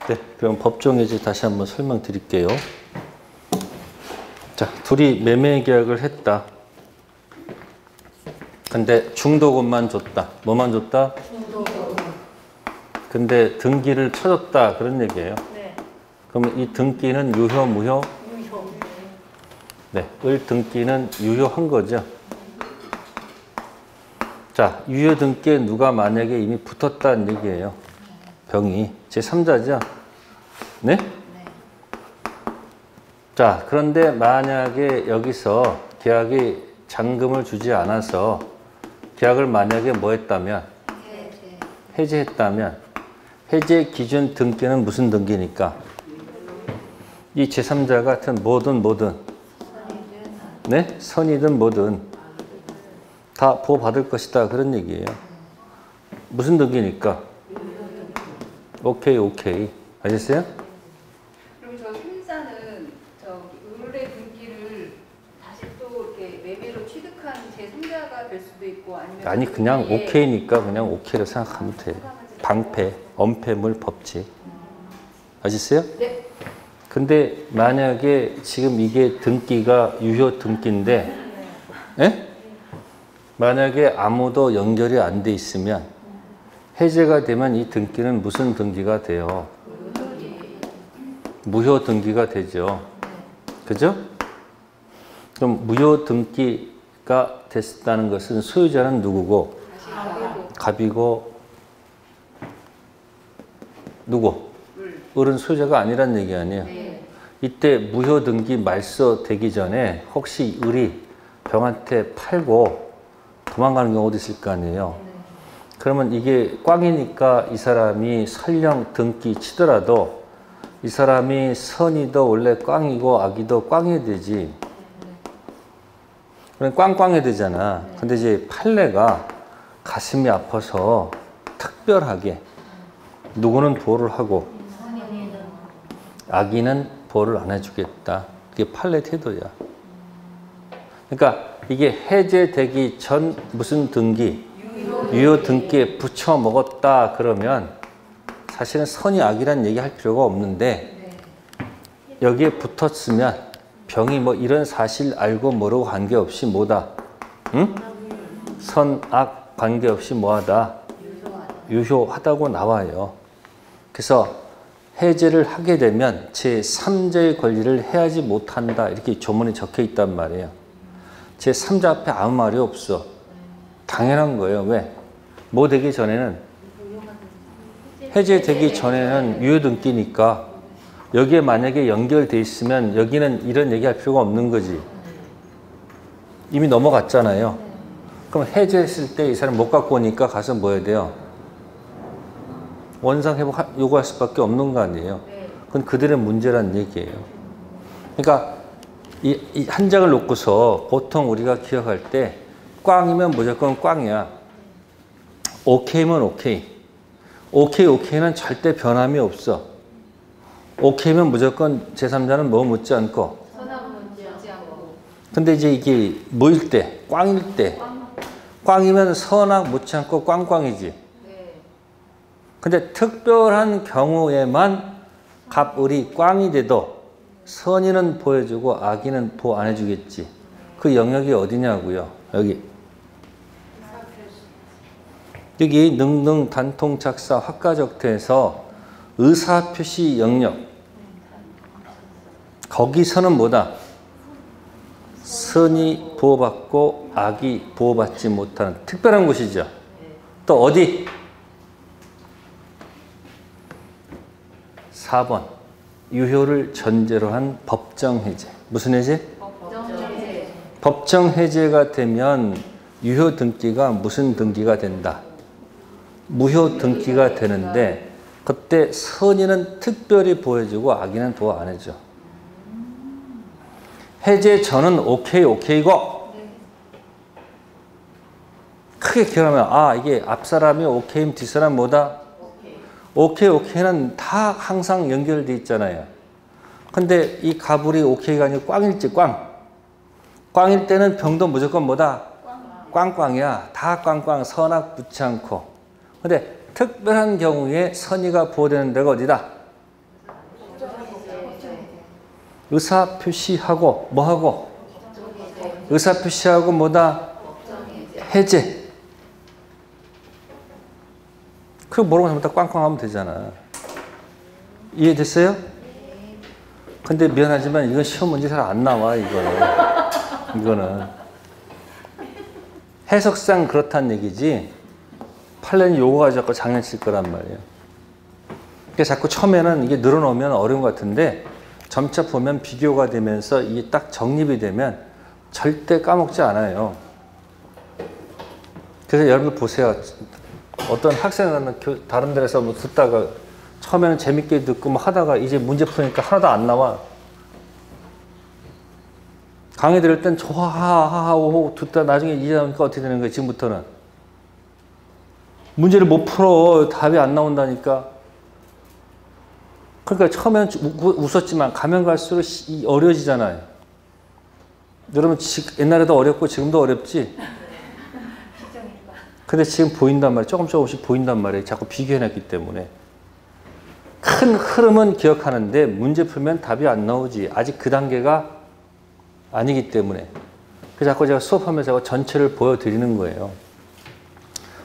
네, 그럼 법정해제 다시 한번 설명드릴게요. 자, 둘이 매매 계약을 했다. 근데 중도금만 줬다. 뭐만 줬다? 중도금. 근데 등기를 쳐줬다. 그런 얘기예요. 네. 그러면 이 등기는 유효, 무효? 유효. 네, 을 등기는 유효한 거죠. 자, 유효 등기에 누가 만약에 이미 붙었다는 얘기예요. 병이. 제3자죠? 네? 네. 자, 그런데 만약에 여기서 계약이 잔금을 주지 않아서 계약을 만약에 뭐 했다면? 해제했다면 해제 기준 등기는 무슨 등기니까? 이 제3자 같은 뭐든 네? 선이든 뭐든 다 보호받을 것이다. 그런 얘기예요. 무슨 등기니까? 오케이. 아셨어요? 그럼 저 심사는 저 의뢰 등기를 다시 또 이렇게 매매로 취득한 제3자가 될 수도 있고 아니면 아니 그냥 오케이니까 그냥 오케이로 생각하면 돼. 방패, 엄폐물 법칙. 아셨어요? 네. 근데 만약에 지금 이게 등기가 유효 등기인데 예? 만약에 아무도 연결이 안 돼 있으면 해제가 되면 이 등기는 무슨 등기가 돼요? 무효 등기가 되죠. 그죠? 그럼 무효 등기가 됐다는 것은 소유자는 누구고? 갑이고 누구? 을은 소유자가 아니란 얘기 아니에요. 이때 무효 등기 말소 되기 전에 혹시 을이 병한테 팔고 도망가는 경우도 있을 거 아니에요. 그러면 이게 꽝이니까 이 사람이 설령 등기 치더라도 이 사람이 선이도 원래 꽝이고 악이도 꽝이 되지. 그럼 꽝꽝이 되잖아. 근데 이제 판례가 가슴이 아파서 특별하게 누구는 보호를 하고 악인은 보호를 안 해주겠다. 그게 판례 태도야. 그러니까 이게 해제되기 전 무슨 등기? 유효 등기에 붙여 먹었다 그러면 사실은 선이 악이란 얘기 할 필요가 없는데 여기에 붙었으면 병이 뭐 이런 사실 알고 모르고 관계없이 뭐다? 응? 선, 악 관계없이 뭐하다? 유효하다고 나와요. 그래서 해제를 하게 되면 제3자의 권리를 해하지 못한다. 이렇게 조문에 적혀 있단 말이에요. 제3자 앞에 아무 말이 없어. 당연한 거예요. 왜? 뭐 되기 전에는 해제되기 전에는 유효등기니까 여기에 만약에 연결돼 있으면 여기는 이런 얘기할 필요가 없는 거지. 이미 넘어갔잖아요. 그럼 해제했을 때 이 사람 못 갖고 오니까 가서 뭐 해야 돼요? 원상 회복 요구할 수밖에 없는 거 아니에요. 그건 그들의 문제란 얘기예요. 그러니까 이 한 장을 놓고서 보통 우리가 기억할 때 꽝이면 무조건 꽝이야. 오케이면 오케이. 오케이는 절대 변함이 없어. 오케이면 무조건 제3자는 뭐 묻지 않고. 근데 이제 이게 뭐일 때? 꽝일 때. 꽝이면 선악 묻지 않고 꽝꽝이지. 근데 특별한 경우에만 갑을이 꽝이 돼도 선인은 보여주고 악인은 보호 안 해주겠지. 그 영역이 어디냐고요? 여기 능능 단통 작사 화가적태에서 의사표시 영역 거기서는 뭐다? 선이 보호받고 악이 보호받지 못하는 특별한 곳이죠. 또 어디? 4번 유효를 전제로 한 법정해제. 무슨 해제? 법정해제가 되면 유효 등기가 무슨 등기가 된다? 무효 등기가 되는데 그때 선인은 특별히 보여주고 악인은 보호 안 해줘. 해제 전은 오케이고 크게 기억하면 아 이게 앞사람이 오케이면 뒷사람 뭐다? 오케이는 다 항상 연결돼 있잖아요. 근데 이 가불이 오케이가 아니고 꽝일지 꽝일 때는 병도 무조건 뭐다? 꽝꽝이야. 다 꽝꽝 선악 붙지 않고. 근데 특별한 경우에 선의가 보호되는 데가 어디다? 의사 표시하고 뭐하고? 의사 표시하고 뭐다? 해제. 그거 모르고 잘못다 꽝꽝 하면 되잖아. 이해됐어요? 근데 미안하지만 이건 시험 문제 잘 안 나와, 이거는. 해석상 그렇다는 얘기지, 판례는 요거 가지고 자꾸 장난칠 거란 말이에요. 그러니까 자꾸 처음에는 이게 늘어놓으면 어려운 것 같은데, 점차 보면 비교가 되면서 이게 딱 정립이 되면 절대 까먹지 않아요. 그래서 여러분들 보세요. 어떤 학생은 다른 데서 뭐 듣다가 처음에는 재밌게 듣고 뭐 하다가 이제 문제 푸니까 하나도 안 나와. 강의 들을 땐 좋아하고 듣다 나중에 이제 나오니까 어떻게 되는 거예요? 지금부터는 문제를 못 풀어. 답이 안 나온다니까. 그러니까 처음에는 웃었지만 가면 갈수록 어려워지잖아요. 여러분 옛날에도 어렵고 지금도 어렵지? 근데 지금 보인단 말이에요. 조금씩 보인단 말이에요. 자꾸 비교해놨기 때문에. 큰 흐름은 기억하는데 문제 풀면 답이 안 나오지. 아직 그 단계가 아니기 때문에. 그래서 자꾸 제가 수업하면서 전체를 보여드리는 거예요.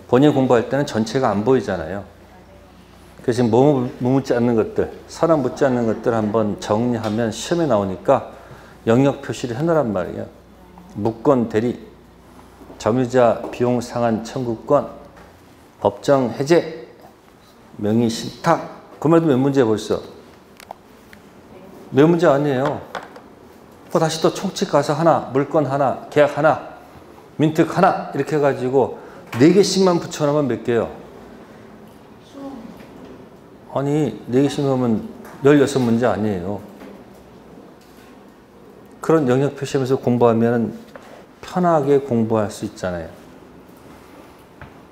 본인 공부할 때는 전체가 안 보이잖아요. 그래서 지금 뭐 묻지 않는 것들, 사람 묻지 않는 것들 한번 정리하면 시험에 나오니까 영역 표시를 해놓으란 말이에요. 무권 대리, 점유자 비용 상한 청구권, 법정 해제, 명의 신탁. 그 말도 몇 문제야 벌써. 몇 문제 아니에요. 다시 또 총칙 가서 하나, 물권 하나, 계약 하나, 민특 하나 이렇게 해가지고 4개씩만 붙여놓으면 몇 개요? 아니 4개씩 넣으면 16문제 아니에요. 그런 영역 표시하면서 공부하면 편하게 공부할 수 있잖아요.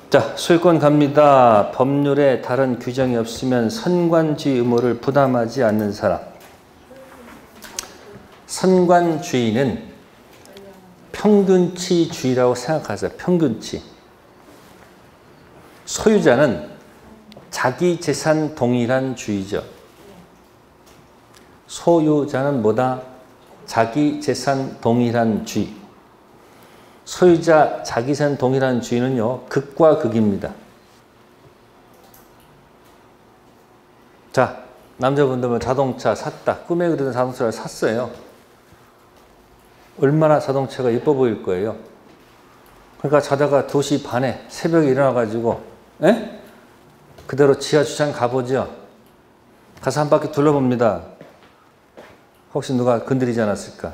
자, 소유권 갑니다. 법률에 다른 규정이 없으면 선관주의 의무를 부담하지 않는 사람. 선관주의는 평균치주의라고 생각하세요. 평균치. 소유자는 자기 재산 동일한 주의죠. 소유자는 뭐다? 자기 재산 동일한 주의. 소유자 자기 재산 동일한 주의는요, 극과 극입니다. 자, 남자분들은 자동차 샀다. 꿈에 그리던 자동차를 샀어요. 얼마나 자동차가 예뻐 보일 거예요. 그러니까 자다가 2시 반에 새벽에 일어나가지고, 에? 그대로 지하 주차장 가보죠. 가서 한 바퀴 둘러봅니다. 혹시 누가 건드리지 않았을까?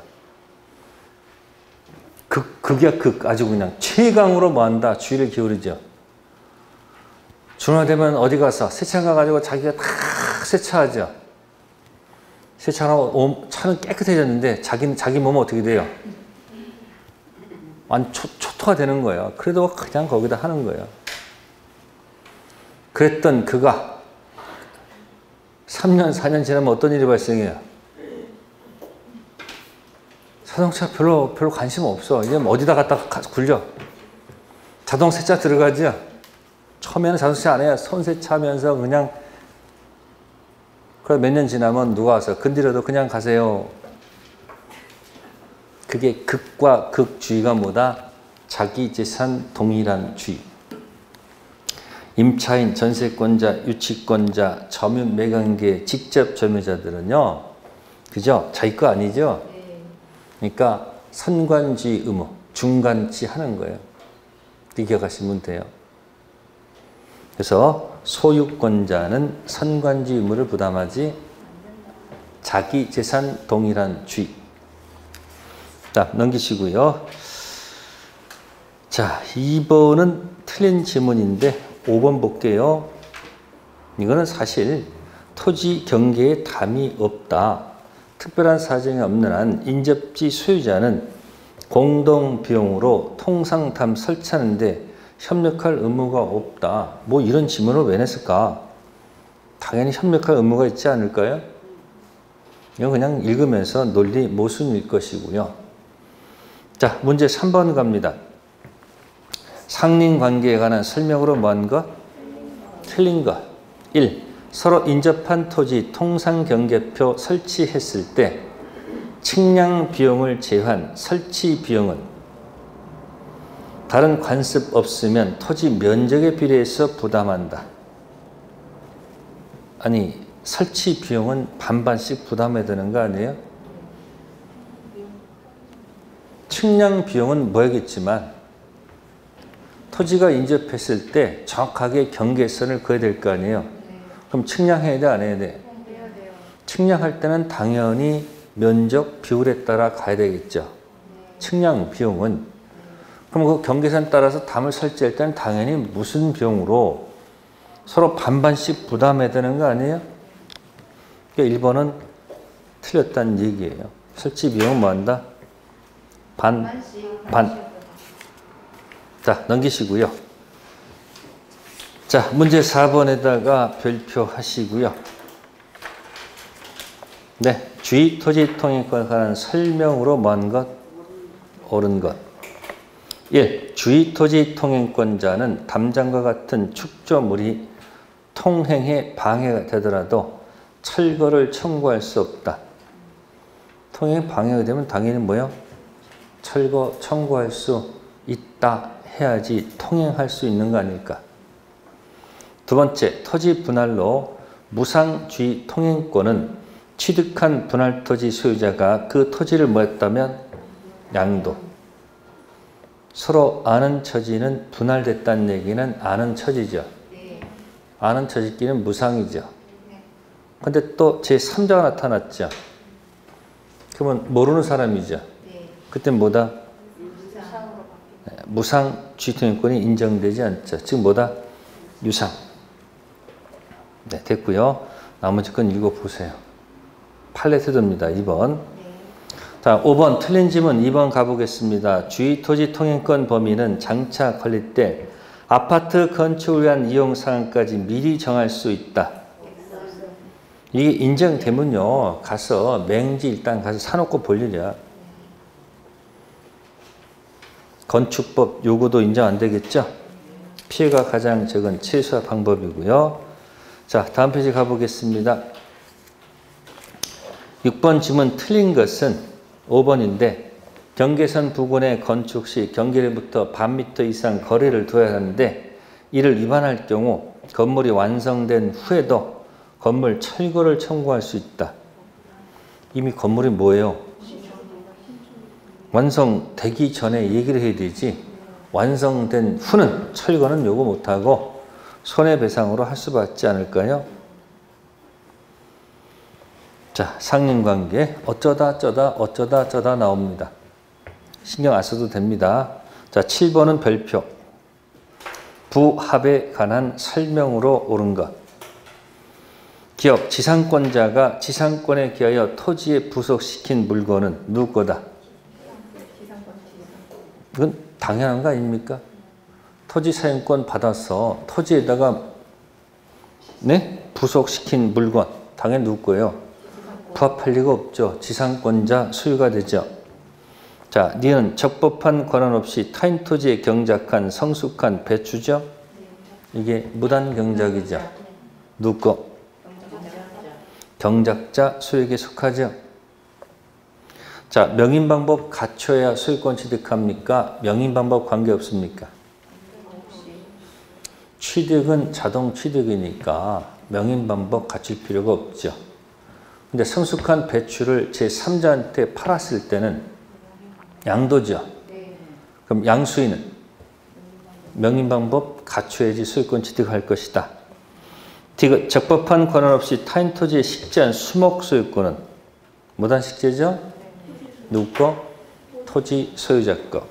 극이야 극. 아주 그냥 최강으로 뭐한다? 주의를 기울이죠. 중화되면 어디 가서 세차 가가지고 자기가 다 세차하죠. 세차하고 차는 깨끗해졌는데 자기 몸은 어떻게 돼요? 완전 초토화 되는 거예요. 그래도 그냥 거기다 하는 거예요. 그랬던 그가 3년, 4년 지나면 어떤 일이 발생해요? 자동차 별로 관심 없어. 이제 어디다 갖다 굴려. 자동 세차 들어가죠. 처음에는 자동 세차 안 해요. 손 세차하면서 그냥. 그래 몇 년 지나면 누가 와서 건드려도 그냥 가세요. 그게 극과 극주의가 뭐다? 자기 재산 동일한 주의. 임차인, 전세권자, 유치권자, 점유 매각계 직접 점유자들은요, 그죠? 자기 거 아니죠? 그러니까 선관주의 의무, 중간치 하는 거예요. 기억하시면 돼요. 그래서 소유권자는 선관주의 의무를 부담하지 자기 재산 동일한 주의. 자, 넘기시고요. 자, 2번은 틀린 지문인데 5번 볼게요. 이거는 사실 토지 경계에 담이 없다. 특별한 사정이 없는 한 인접지 소유자는 공동비용으로 통상담 설치하는데 협력할 의무가 없다. 뭐 이런 지문을 왜 냈을까? 당연히 협력할 의무가 있지 않을까요? 이건 그냥 읽으면서 논리 모순일 것이고요. 자, 문제 3번 갑니다. 상린관계에 관한 설명으로 뭔 것? 틀린 것. 1. 서로 인접한 토지 통상경계표 설치했을 때 측량 비용을 제한 설치 비용은 다른 관습 없으면 토지 면적에 비례해서 부담한다. 아니, 설치 비용은 반반씩 부담해야 되는 거 아니에요? 측량 비용은 뭐겠지만 토지가 인접했을 때 정확하게 경계선을 그어야 될 거 아니에요? 그럼 측량해야 돼, 안 해야 돼? 측량할 때는 당연히 면적 비율에 따라 가야 되겠죠. 측량 비용은. 그럼 그 경계선 따라서 담을 설치할 때는 당연히 무슨 비용으로 서로 반반씩 부담해야 되는 거 아니에요? 그러니까 1번은 틀렸다는 얘기예요. 설치 비용은 뭐 한다? 반. 자, 넘기시고요. 자, 문제 4번에다가 별표 하시고요. 네, 주의 토지 통행권에 관한 설명으로 뭐한 것? 옳은 것. 1. 주의 토지 통행권자는 담장과 같은 축조물이 통행에 방해가 되더라도 철거를 청구할 수 없다. 통행에 방해가 되면 당연히 뭐요? 철거 청구할 수 있다 해야지 통행할 수 있는 거 아닐까? 두 번째, 토지 분할로 무상주의 통행권은 취득한 분할토지 소유자가 그 토지를 뭐 했다면? 양도. 서로 아는 처지는 분할됐다는 얘기는 아는 처지죠. 아는 처지끼리는 무상이죠. 근데 또 제3자가 나타났죠. 그러면 모르는 사람이죠. 그때 뭐다? 무상 주의통행권이 인정되지 않죠. 즉 뭐다? 유상. 네, 됐고요. 나머지 건 읽어보세요. 판례 태도입니다. 2번. 자, 5번 틀린 질문 2번 가보겠습니다. 주의 토지 통행권 범위는 장차 관리 때 아파트 건축을 위한 이용 상황까지 미리 정할 수 있다. 이게 인정되면요. 가서 맹지 일단 가서 사놓고 볼 일이야. 건축법 요구도 인정 안 되겠죠? 피해가 가장 적은 최소화 방법이고요. 자, 다음 페이지 가보겠습니다. 6번 질문 틀린 것은 5번인데 경계선 부근에 건축 시 경계로부터 반 미터 이상 거리를 둬야 하는데 이를 위반할 경우 건물이 완성된 후에도 건물 철거를 청구할 수 있다. 이미 건물이 뭐예요? 완성되기 전에 얘기를 해야 되지. 완성된 후는 철거는 요구 못하고 손해배상으로 할 수밖에 않을까요? 자, 상린관계 어쩌다 나옵니다. 신경 안 써도 됩니다. 자, 7번은 별표. 부합에 관한 설명으로 옳은 것. 기업 지상권자가 지상권에 기하여 토지에 부속시킨 물건은 누구 거다? 이건 당연한 거 아닙니까? 토지 사용권 받아서 토지에다가 부속시킨 물건 당연히 누구 거예요? 부합할 리가 없죠. 지상권자 소유가 되죠. 자, 니은 적법한 권한 없이 타인 토지에 경작한 성숙한 배추죠. 이게 무단 경작이죠. 누구 거? 경작자 소유에게 속하죠. 자, 명인방법 갖춰야 소유권 취득합니까? 명인방법 관계없습니까? 취득은 자동 취득이니까 명인방법 갖출 필요가 없죠. 근데 성숙한 배추를 제3자한테 팔았을 때는 양도죠. 그럼 양수인은 명인방법 갖춰야지 소유권 취득할 것이다. 디귿 적법한 권한 없이 타인 토지에 식재한 수목 소유권은 무단 식재죠? 누구 거? 토지 소유자 거.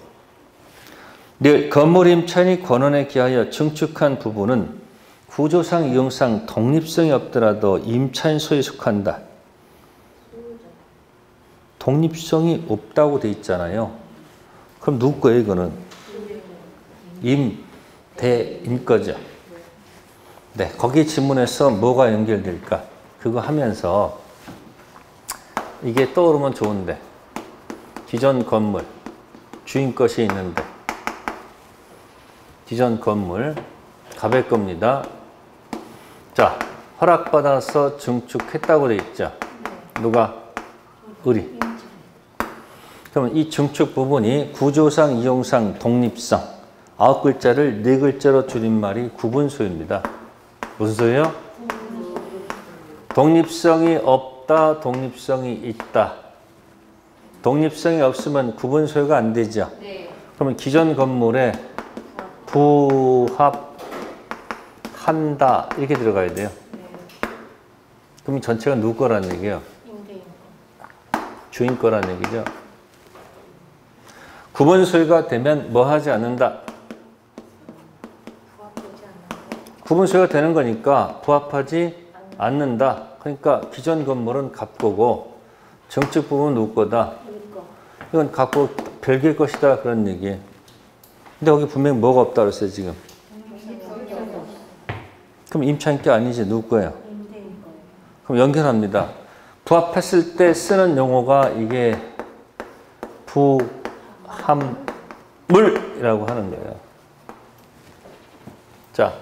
늘 건물 임차인이 권한에 기하여 증축한 부분은 구조상 이용상 독립성이 없더라도 임차인 소유에 속한다. 독립성이 없다고 돼 있잖아요. 그럼 누구 거예요, 이거는? 임대인 거죠. 네, 거기 지문에서 뭐가 연결될까? 그거 하면서 이게 떠오르면 좋은데 기존 건물, 주인 것이 있는데 기존 건물 갑의 겁니다. 자, 허락받아서 증축했다고 돼 있죠. 누가? 을이. 그러면 이 중축 부분이 구조상, 이용상, 독립성 9글자를 4글자로 줄인 말이 구분소입니다. 무슨 소예요? 독립성이 없다, 독립성이 있다. 독립성이 없으면 구분소유가 안 되죠. 네. 그러면 기존 건물에 부합한다 이렇게 들어가야 돼요. 그럼 전체가 누구 거라는 얘기예요? 주인 거라는 얘기죠. 구분소유가 되면 뭐 하지 않는다? 구분소유가 되는 거니까 부합하지 않는다. 그러니까 기존 건물은 갑고고 정축 부분은 누구 거다? 이건 갑고 별개의 것이다 그런 얘기예요. 근데 거기 분명히 뭐가 없다 그랬어요 지금. 그럼 임차인께 아니지 누구 거예요? 그럼 연결합니다. 부합했을 때 쓰는 용어가 이게 부합물이라고 하는 거예요. 자,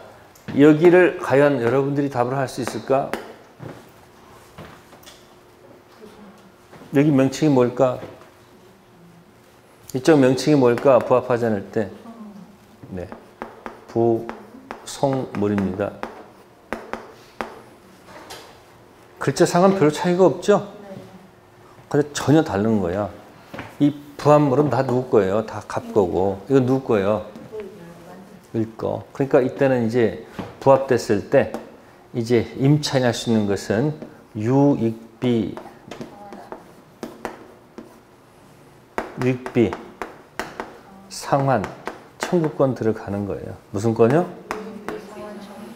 여기를 과연 여러분들이 답을 할 수 있을까? 여기 명칭이 뭘까? 이쪽 명칭이 뭘까? 부합하지 않을 때. 네. 부속물입니다. 글자상은 별 차이가 없죠? 근데 전혀 다른 거야. 이 부합물은 다 누구 거예요? 다 갑 거고. 이건 누구 거예요? 을 거. 그러니까 이때는 이제 부합됐을 때 이제 임차인이 할 수 있는 것은 유익비, 상환, 청구권 들어가는 거예요. 무슨 건요?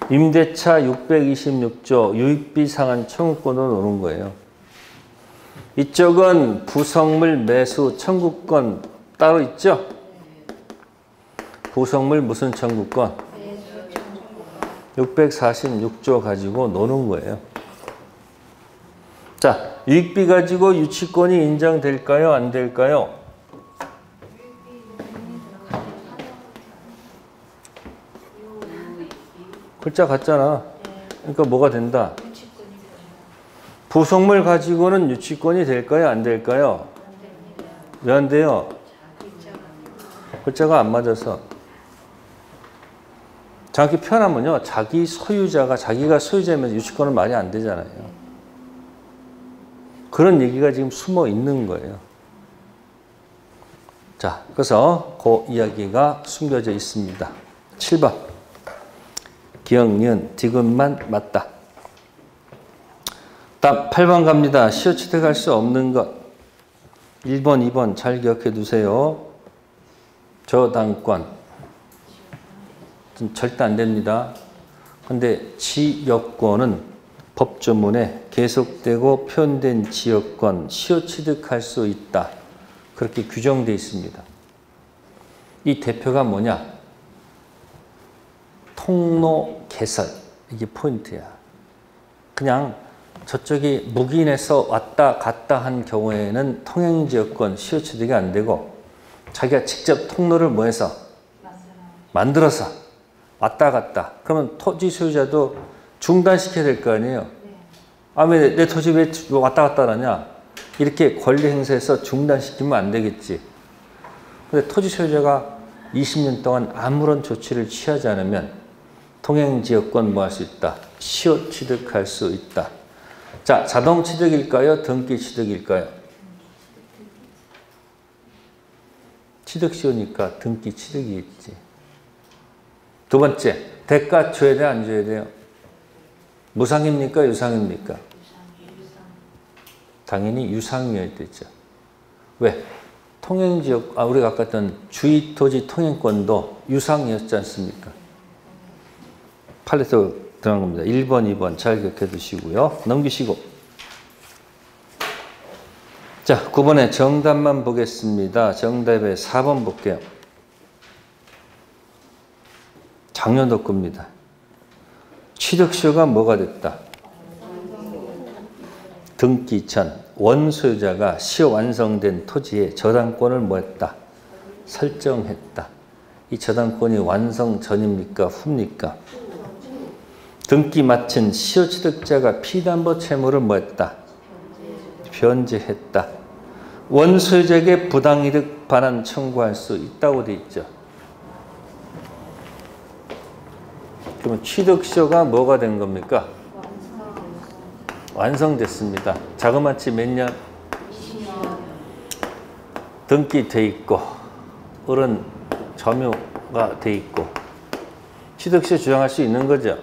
임대차 626조 유익비 상환 청구권으로 노는 거예요. 이쪽은 부속물 매수 청구권 따로 있죠? 부속물 무슨 청구권? 646조 가지고 노는 거예요. 자, 유익비 가지고 유치권이 인정될까요? 안 될까요? 글자 같잖아. 그러니까 뭐가 된다? 부속물 가지고는 유치권이 될까요? 안 될까요? 왜 안 돼요? 글자가 안 맞아서. 정확히 표현하면요. 자기 소유자가 자기가 소유자면 유치권은 말이 안 되잖아요. 그런 얘기가 지금 숨어 있는 거예요. 자, 그래서 그 이야기가 숨겨져 있습니다. 7번. 기역, 니은, 디귿만 맞다. 다음 8번 갑니다. 시효 취득할 수 없는 것. 1번, 2번 잘 기억해 두세요. 저당권. 절대 안 됩니다. 근데 지역권은 법조문에 계속되고 표현된 지역권, 시효 취득할 수 있다. 그렇게 규정되어 있습니다. 이 대표가 뭐냐? 통로 개설. 이게 포인트야. 그냥 저쪽이 묵인해서 왔다 갔다 한 경우에는 통행지역권 시효 취득이 안 되고 자기가 직접 통로를 뭐 해서 만들어서 왔다 갔다. 그러면 토지 소유자도 중단시켜야 될 거 아니에요. 아, 왜 내 토지 왜 왔다 갔다 하냐? 이렇게 권리 행사해서 중단시키면 안 되겠지. 근데 토지 소유자가 20년 동안 아무런 조치를 취하지 않으면 통행지역권 뭐 할 수 있다? 시효 취득할 수 있다. 자, 자동 취득일까요? 등기 취득일까요? 취득 시효니까 등기 취득이 있지. 두 번째, 대가 줘야 돼, 안 줘야 돼요? 무상입니까? 유상입니까? 당연히 유상이어야 되죠. 왜? 통행지역, 우리가 아까 했던 주의토지 통행권도 유상이었지 않습니까? 팔레트 들어간 겁니다. 1번, 2번 잘 기억해 두시고요. 넘기시고. 자, 9번에 정답만 보겠습니다. 정답의 4번 볼게요. 작년도 겁니다. 취득시효가 뭐가 됐다? 등기 전 원소유자가 시효 완성된 토지에 저당권을 뭐 했다? 설정했다. 이 저당권이 완성 전입니까? 후입니까? 등기 마친 시효 취득자가 피담보 채무를 뭐 했다? 변제했다. 원소유자에게 부당이득 반환 청구할 수 있다고 돼 있죠. 그러면 취득서가 뭐가 된 겁니까? 완성됐습니다. 자그마치 몇 년? 등기돼 있고 을은 점유가 돼 있고 취득세 주장할 수 있는 거죠.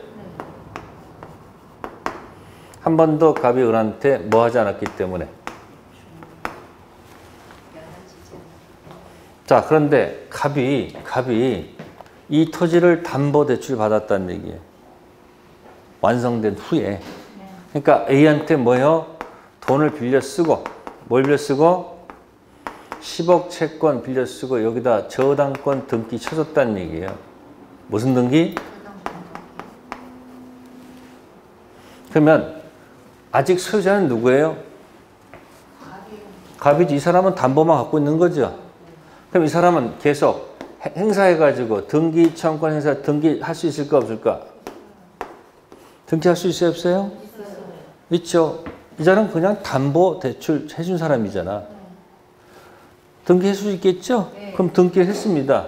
한 번도 갑이 을한테 뭐 하지 않았기 때문에. 자, 그런데 갑이 이 토지를 담보대출 받았다는 얘기예요. 완성된 후에. 그러니까 A한테 뭐요? 돈을 빌려 쓰고, 뭘 빌려 쓰고? 10억 채권 빌려 쓰고 여기다 저당권 등기 쳐줬다는 얘기예요. 무슨 등기? 그러면 아직 소유자는 누구예요? 갑이지. 이 사람은 담보만 갖고 있는 거죠. 그럼 이 사람은 계속 행사해가지고 등기 청권 행사 등기할 수 있을까 없을까? 등기할 수 있어요 없어요? 있죠. 이 사람은 그냥 담보 대출 해준 사람이잖아. 등기할 수 있겠죠? 그럼 등기를 했습니다.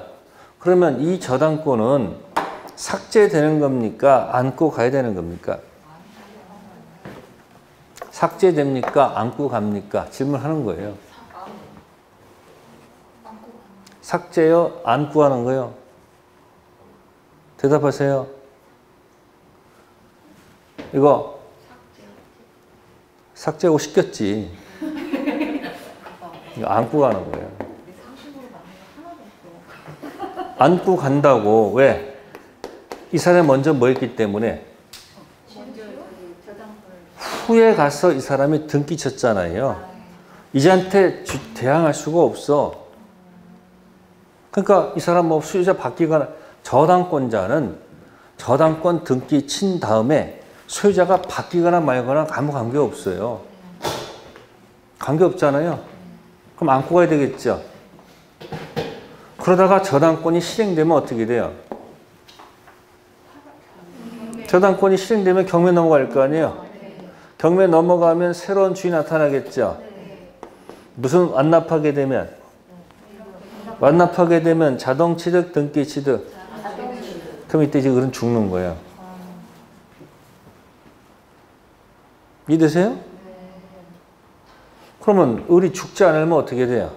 그러면 이 저당권은 삭제되는 겁니까? 안고 가야 되는 겁니까? 삭제됩니까? 안고 갑니까? 질문하는 거예요. 삭제요? 안고 가는 거요? 대답하세요. 이거 삭제하고 싶겠지. 이거 안고 가는 거예요. 안고 간다고. 왜? 이 사람이 먼저 뭐 했기 때문에 후에 가서 이 사람이 등기 쳤잖아요. 이제한테 대항할 수가 없어. 그러니까 이 사람 뭐 수요자 바뀌거나 저당권자는 저당권 등기 친 다음에 소유자가 바뀌거나 말거나 아무 관계 없어요. 관계 없잖아요. 그럼 안고 가야 되겠죠. 그러다가 저당권이 실행되면 어떻게 돼요? 저당권이 실행되면 경매 넘어갈 거 아니에요. 경매 넘어가면 새로운 주인이 나타나겠죠. 무슨 완납하게 되면? 완납하게 되면 자동 취득, 등기 취득. 그럼 이때 이제 을은 죽는 거예요. 믿으세요? 그러면 을이 죽지 않으면 어떻게 돼요?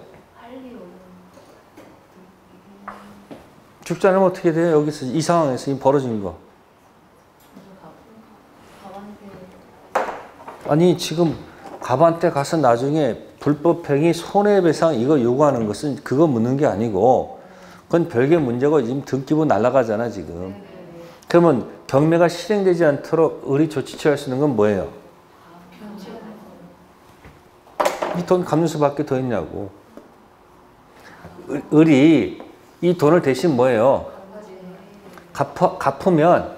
죽지 않으면 어떻게 돼요? 여기서 이 상황에서 이 벌어진 거. 아니 지금 갑한테 가서 나중에 불법행위 손해배상 이거 요구하는 것은 그거 묻는 게 아니고 그건 별개 문제고 지금 등기부 날아가잖아 지금. 그러면 경매가 실행되지 않도록 을이 조치 취할 수 있는 건 뭐예요? 이 돈 갚는 수밖에 더 있냐고. 을이 이 돈을 대신 뭐예요? 갚으면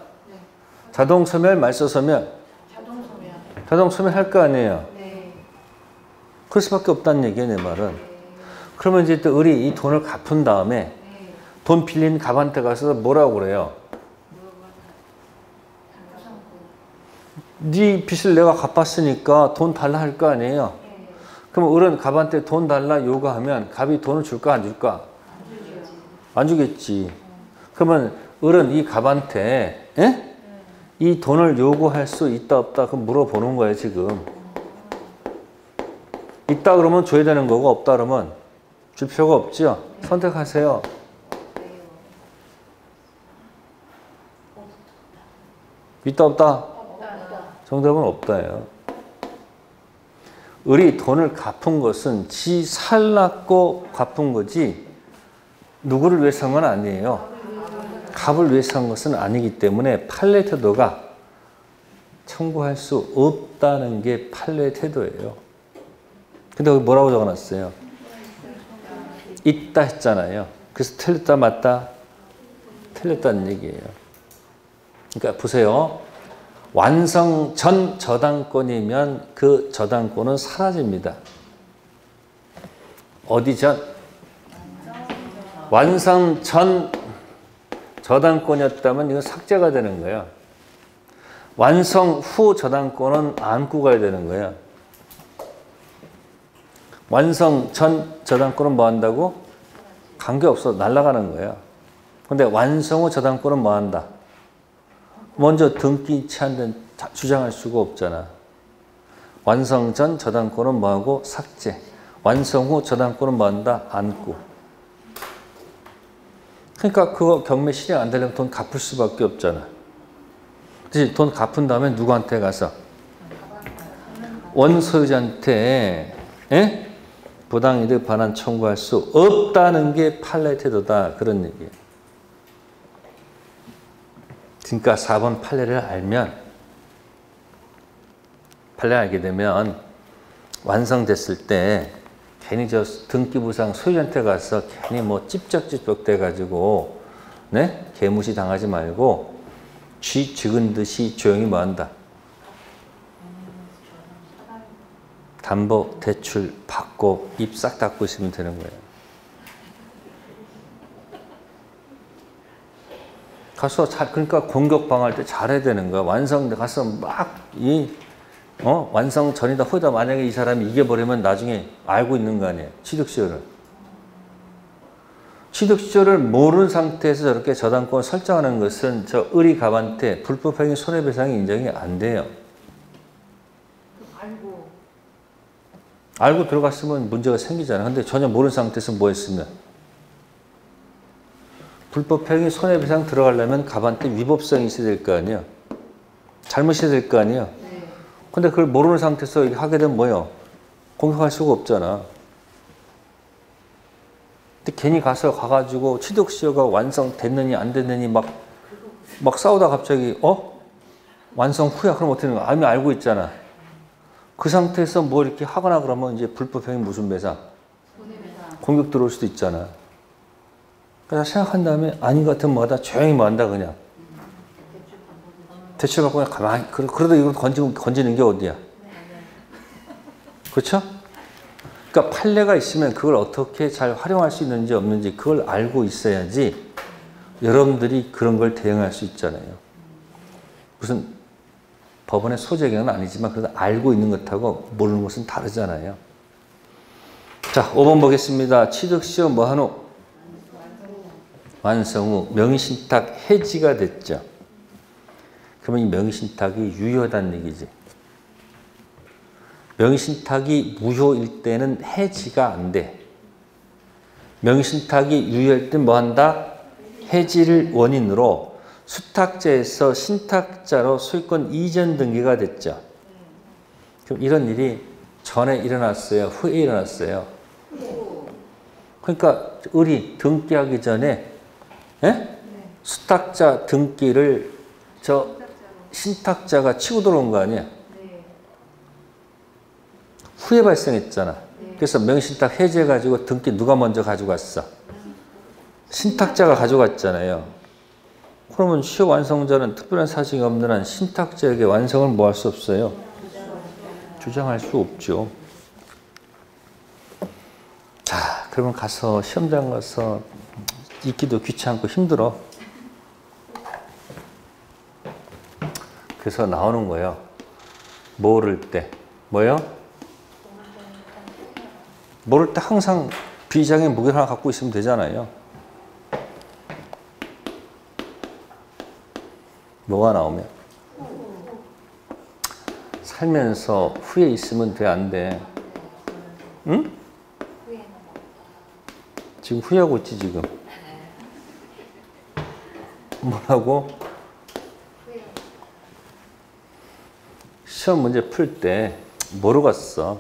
자동 소멸 말소 소멸? 자동 소멸할 거 아니에요. 그럴 수밖에 없다는 얘기예요, 내 말은. 그러면 이제 또 을이 이 돈을 갚은 다음에 돈 빌린 갑한테 가서 뭐라고 그래요? 네 빚을 내가 갚았으니까 돈 달라 할 거 아니에요. 그럼 을은 갑한테 돈 달라 요구하면 갑이 돈을 줄까 안 줄까? 안 주겠지. 그러면 을은 이 갑한테 이 돈을 요구할 수 있다 없다 그럼 물어보는 거예요 지금. 있다 그러면 줘야 되는 거고 없다 그러면 줄 필요가 없죠. 선택하세요. 있다 없다? 정답은 없다예요. 을이 돈을 갚은 것은 지 살랐고 갚은 거지 누구를 위해서 한 건 아니에요. 갑을 위해서 한 것은 아니기 때문에 판례 태도가 청구할 수 없다는 게 판례 태도예요. 근데 여기 뭐라고 적어놨어요? 있다 했잖아요. 그래서 틀렸다 맞다? 틀렸다는 얘기예요. 그러니까 보세요. 완성 전 저당권이면 그 저당권은 사라집니다. 어디 전? 완성 전 저당권이었다면 이건 삭제가 되는 거예요. 완성 후 저당권은 안고 가야 되는 거예요. 완성 전 저당권은 뭐 한다고? 관계없어. 날아가는 거야. 근데 완성 후 저당권은 뭐 한다? 먼저 등기 취한 데는 주장할 수가 없잖아. 완성 전 저당권은 뭐 하고? 삭제. 완성 후 저당권은 뭐 한다? 안고. 그러니까 그거 경매 실행 안 되려면 돈 갚을 수밖에 없잖아. 그치? 돈 갚은 다음에 누구한테 가서? 원소유자한테 부당이득 반환 청구할 수 없다는 게 판례 태도다. 그런 얘기예요. 그러니까 4번 판례를 알면, 판례 알게 되면 완성됐을 때 괜히 저 등기부상 소유자한테 가서 괜히 뭐 찝쩍찝쩍 돼가지고 개무시 당하지 말고 쥐 죽은 듯이 조용히 뭐 한다? 담보 대출 받고 입 싹 닫고 있으면 되는 거예요. 가서 그러니까 공격 방어할 때 잘해야 되는 거야. 완성 가서 막 완성 전이다 후다 만약에 이 사람이 이겨버리면 나중에 알고 있는 거 아니에요. 취득시효를. 취득시효를 모르는 상태에서 저렇게 저당권을 설정하는 것은 저 의리갑한테 불법행위 손해배상이 인정이 안 돼요. 알고 들어갔으면 문제가 생기잖아. 근데 전혀 모르는 상태에서 뭐 했으면? 불법행위 손해배상 들어가려면 갑한테 위법성이 있어야 될 거 아니야. 잘못이 될 거 아니야. 근데 그걸 모르는 상태에서 하게 되면 뭐예요? 공격할 수가 없잖아. 근데 괜히 가가지고 취득시효가 완성됐느니 안 됐느니 막 싸우다 갑자기 완성 후야. 그럼 어떻게 되는 거야? 이미 알고 있잖아. 그 상태에서 뭐 이렇게 하거나 그러면 이제 불법행위 무슨 배상? 손해배상. 공격 들어올 수도 있잖아. 그래서 생각한 다음에 아닌 것 같으면 뭐하다? 조용히 뭐 한다 그냥. 대출 받고 그냥 가만히 그러다 이거 건지는 게 어디야? 그렇죠? 그러니까 판례가 있으면 그걸 어떻게 잘 활용할 수 있는지 없는지 그걸 알고 있어야지 여러분들이 그런 걸 대응할 수 있잖아요. 무슨 법원의 소재경은 아니지만 그래도 알고 있는 것하고 모르는 것은 다르잖아요. 자, 5번 보겠습니다. 취득시효 뭐하노? 완성 후 명의신탁 해지가 됐죠. 그러면 이 명의신탁이 유효하다는 얘기지. 명의신탁이 무효일 때는 해지가 안 돼. 명의신탁이 유효할 때 뭐 한다? 해지를 원인으로 수탁자에서 신탁자로 소유권 이전 등기가 됐죠. 그럼 이런 일이 전에 일어났어요? 후에 일어났어요? 그러니까 을이 등기하기 전에 수탁자 등기를 저 신탁자가 치고 들어온 거 아니야? 후에 발생했잖아. 그래서 명의신탁 해지해가지고 등기 누가 먼저 가져갔어? 신탁자가 가져갔잖아요. 그러면 시효 완성자는 특별한 사정이 없는 한 신탁자에게 완성을 뭐 할 수 없어요? 주장할 수 없죠. 자, 그러면 가서 시험장 가서 읽기도 귀찮고 힘들어. 그래서 나오는 거예요. 모를 때. 뭐요? 모를 때 항상 비장의 무게를 하나 갖고 있으면 되잖아요. 뭐가 나오면? 살면서 후회 있으면 돼, 안 돼? 응? 지금 후회하고 있지, 지금? 뭐라고? 시험 문제 풀 때 모르겠어.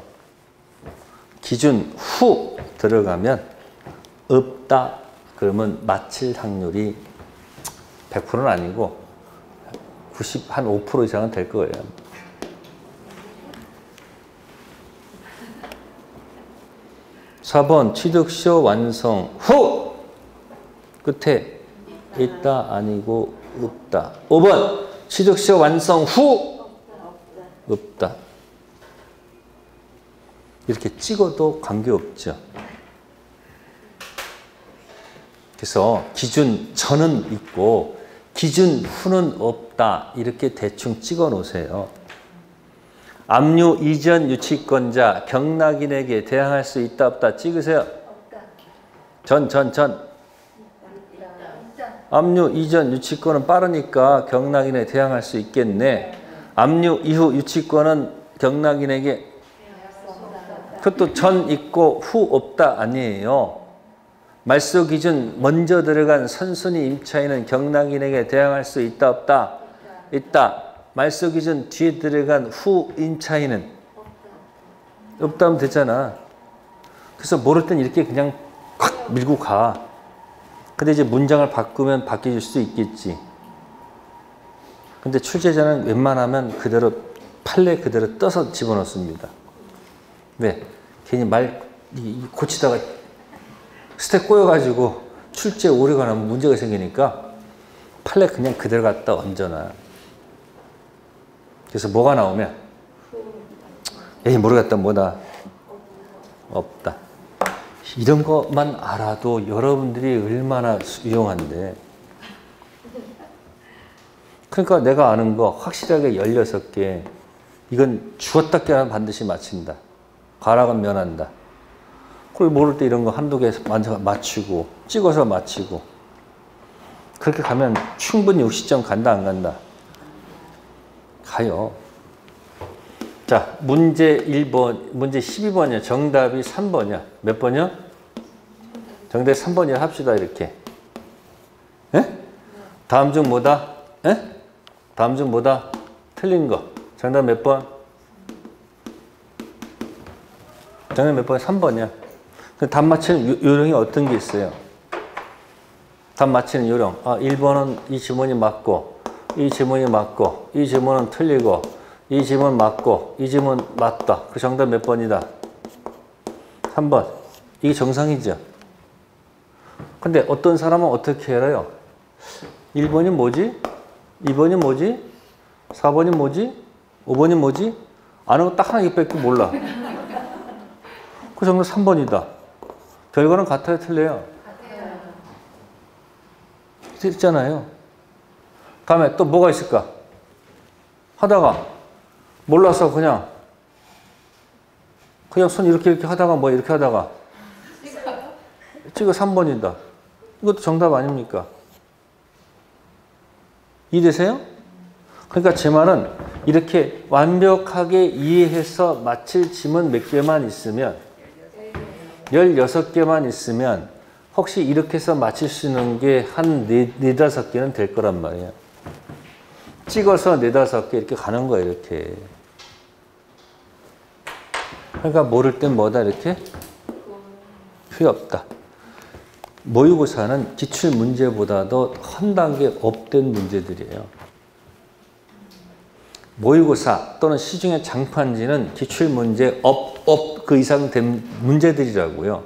기준 후 들어가면 없다. 그러면 맞힐 확률이 100%는 아니고 한 5% 이상은 될 거예요. (4번) 취득시효 완성 후 끝에 있다 아니고 없다. (5번) 취득시효 완성 후 없다. 이렇게 찍어도 관계없죠. 그래서 기준 전은 있고 기준 후는 없다. 이렇게 대충 찍어 놓으세요. 압류 이전 유치권자 경락인에게 대항할 수 있다 없다 찍으세요. 없다. 전. 있다. 압류 이전 유치권은 빠르니까 경락인에 대항할 수 있겠네. 압류 이후 유치권은 경락인에게 그것도 전 있고 후 없다 아니에요. 말소 기준 먼저 들어간 선순위 임차인은 경락인에게 대항할 수 있다 없다? 있다. 말소 기준 뒤에 들어간 후 임차인은 없다 하면 되잖아. 그래서 모를 땐 이렇게 그냥 콱 밀고 가. 근데 이제 문장을 바꾸면 바뀌어질 수도 있겠지. 근데 출제자는 웬만하면 그대로 판례 그대로 떠서 집어넣습니다. 왜? 괜히 말 고치다가 스텝 꼬여가지고 출제 오류가 나면 문제가 생기니까 판례 그냥 그대로 갖다 얹어놔. 그래서 뭐가 나오면 에이 모르겠다 뭐다 없다. 이런 것만 알아도 여러분들이 얼마나 유용한데. 그러니까 내가 아는 거 확실하게 16개 이건 주었다 깨나 반드시 맞힌다. 가락은 면한다. 그리고 모를 때 이런 거 한두 개 맞추고 찍어서 맞히고 그렇게 가면 충분히 60점 간다 안 간다? 가요. 자, 문제 1번, 문제 12번이야. 정답이 3번이야. 몇 번이야? 정답이 3번이야. 합시다, 이렇게. 예? 다음 중 뭐다? 예? 다음 중 뭐다? 틀린 거. 정답 몇 번? 정답 몇 번? 3번이야. 답 맞히는 요령이 어떤 게 있어요? 답 맞히는 요령. 1번은 이 지문이 맞고, 이 지문이 맞고, 이 지문은 틀리고, 이 지문 맞고, 이 지문 맞다. 그 정답 몇 번이다? 3번. 이게 정상이죠? 근데 어떤 사람은 어떻게 알아요? 1번이 뭐지? 2번이 뭐지? 4번이 뭐지? 5번이 뭐지? 아는 거 딱 하나 뺏고 몰라. 그 정답 3번이다. 결과는 같아요, 틀려요? 같아요. 있잖아요. 다음에 또 뭐가 있을까? 하다가 몰라서 그냥 손 이렇게 하다가 뭐 이렇게 하다가 찍어 3번이다. 이것도 정답 아닙니까? 이해되세요? 그러니까 제 말은 이렇게 완벽하게 이해해서 맞힐 지문 몇 개만 있으면 16개만 있으면 혹시 이렇게 해서 맞힐 수 있는 게 한 4-5개는 될 거란 말이에요. 찍어서 4-5개 이렇게 가는 거예요, 이렇게. 그러니까 모를 땐 뭐다, 이렇게? 필요 없다. 모의고사는 기출문제보다도 한 단계 업된 문제들이에요. 모의고사 또는 시중의 장판지는 기출문제 그 이상 된 문제들이라고요.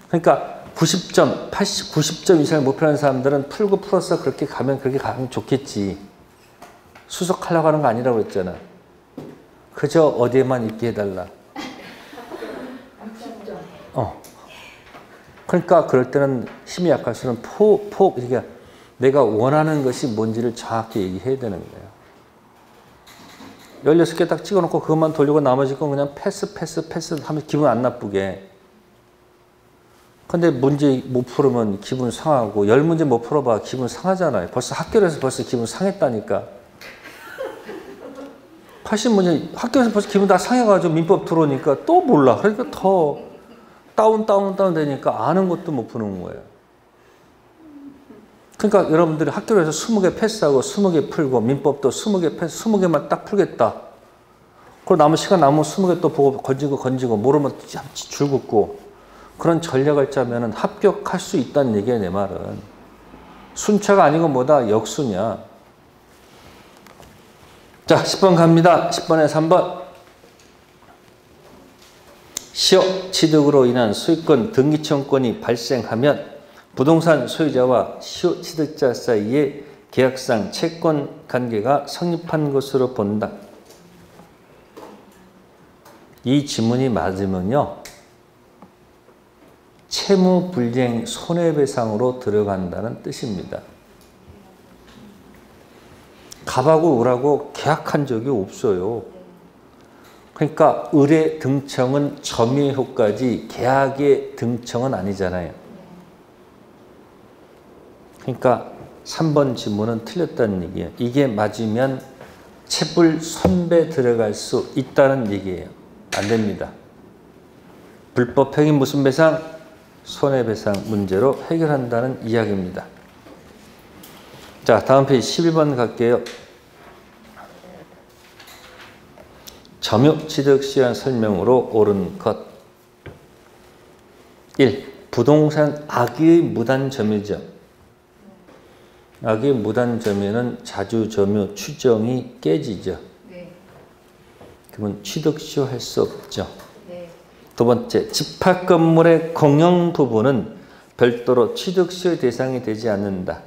그러니까 90점, 80, 90점 이상을 목표하는 사람들은 풀어서 그렇게 가면 좋겠지. 수석하려고 하는 거 아니라고 그랬잖아. 그저 어디에만 있게 해달라. 그러니까 그럴 때는 힘이 약할수록 그러니까 내가 원하는 것이 뭔지를 정확히 얘기해야 되는 거예요. 16개 딱 찍어놓고 그것만 돌리고 나머지 건 그냥 패스 하면 기분 안 나쁘게. 근데 문제 못 풀으면 기분 상하고 10문제 못 풀어봐 기분 상하잖아요. 벌써 학교에서 기분 상했다니까. 80문제 학교에서 벌써 기분 다 상해가지고 민법 들어오니까 또 몰라. 그러니까 더 다운 되니까 아는 것도 못 푸는 거예요. 그러니까 여러분들이 학교에서 20개 패스하고 20개 풀고 민법도 20개 패스 20개만 딱 풀겠다. 그리고 남은 시간 남은 20개 또 보고 건지고 모르면 줄 긋고 그런 전략을 짜면은 합격할 수 있다는 얘기야, 내 말은. 순차가 아니고 뭐다? 역순이야. 자, 10번 갑니다. 10번에 3번. 시효 취득으로 인한 소유권 등기청권이 발생하면 부동산 소유자와 시효 취득자 사이에 계약상 채권 관계가 성립한 것으로 본다. 이 지문이 맞으면요. 채무불이행 손해배상으로 들어간다는 뜻입니다. 갑하고 을하고 계약한 적이 없어요. 그러니까 을의 등청은 점유의 효과지 계약의 등청은 아니잖아요. 그러니까 3번 지문은 틀렸다는 얘기예요. 이게 맞으면 체불 손배 들어갈 수 있다는 얘기예요. 안 됩니다. 불법행위 무슨 배상? 손해배상 문제로 해결한다는 이야기입니다. 자, 다음 페이지 11번 갈게요. 점유 취득 시한 설명으로 옳은 것. 1. 부동산 악의의 무단 점유죠. 악의의 무단 점유는 자주 점유 추정이 깨지죠. 네. 그러면 취득 시효할 수 없죠. 네. 두 번째, 집합 건물의 공용 부분은 별도로 취득 시효 대상이 되지 않는다.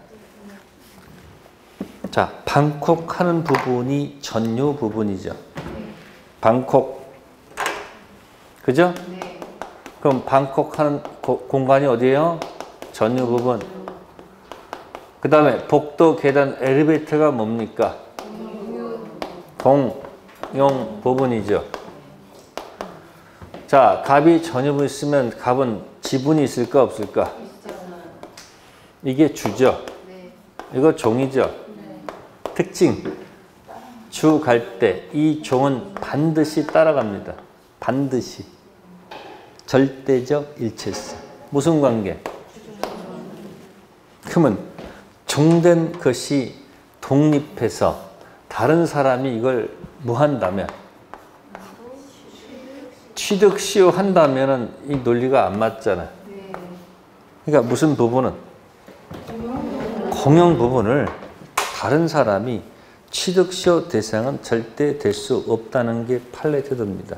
자, 방콕하는 부분이 전유 부분이죠. 방콕. 그죠? 네. 그럼 방콕하는 공간이 어디예요? 전유 부분. 그 다음에 복도, 계단, 엘리베이터가 뭡니까? 공용 부분이죠. 자, 갑이 전유부 있으면 갑은 지분이 있을까 없을까? 이게 주죠. 네. 이거 종이죠. 네. 특징. 주 갈 때 이 종은 반드시 따라갑니다. 반드시. 절대적 일체성. 무슨 관계? 그러면 종된 것이 독립해서 다른 사람이 이걸 뭐 한다면 취득 시효한다면은 이 논리가 안 맞잖아요. 그러니까 무슨 부분은 공용 부분을 다른 사람이 취득 시효 대상은 절대 될 수 없다는 게 판례 태도입니다.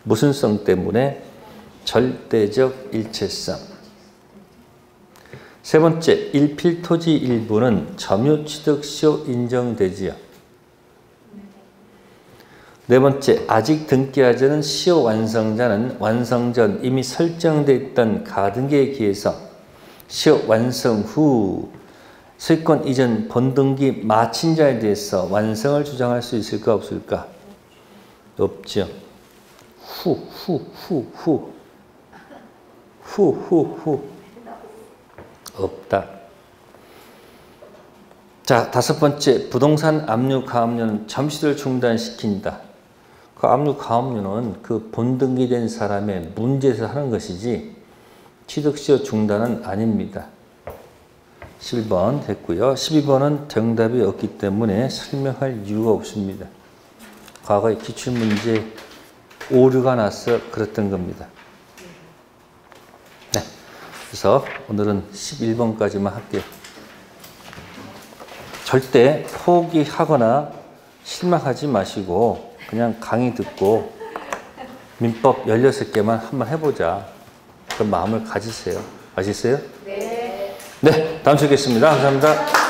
무슨 성 때문에? 절대적 일체성. 세 번째, 일필토지 일부는 점유 취득 시효 인정되지요. 네 번째, 아직 등기하지 않은 시효 완성자는 완성 전 이미 설정되어 있던 가등기에 기해서 시효 완성 후 소유권 이전 본등기 마친 자에 대해서 완성을 주장할 수 있을까 없을까? 없죠. 없다. 자, 다섯 번째, 부동산 압류 가압류는 잠시를 중단시킨다. 그 압류 가압류는 그 본등기된 사람의 문제에서 하는 것이지 취득시효 중단은 아닙니다. 11번 됐고요. 12번은 정답이 없기 때문에 설명할 이유가 없습니다. 과거에 기출문제 오류가 나서 그랬던 겁니다. 네, 그래서 오늘은 11번까지만 할게요. 절대 포기하거나 실망하지 마시고 그냥 강의 듣고 민법 16개만 한번 해보자. 그런 마음을 가지세요. 아시겠어요? 네. 네, 다음 주에 뵙겠습니다. 감사합니다.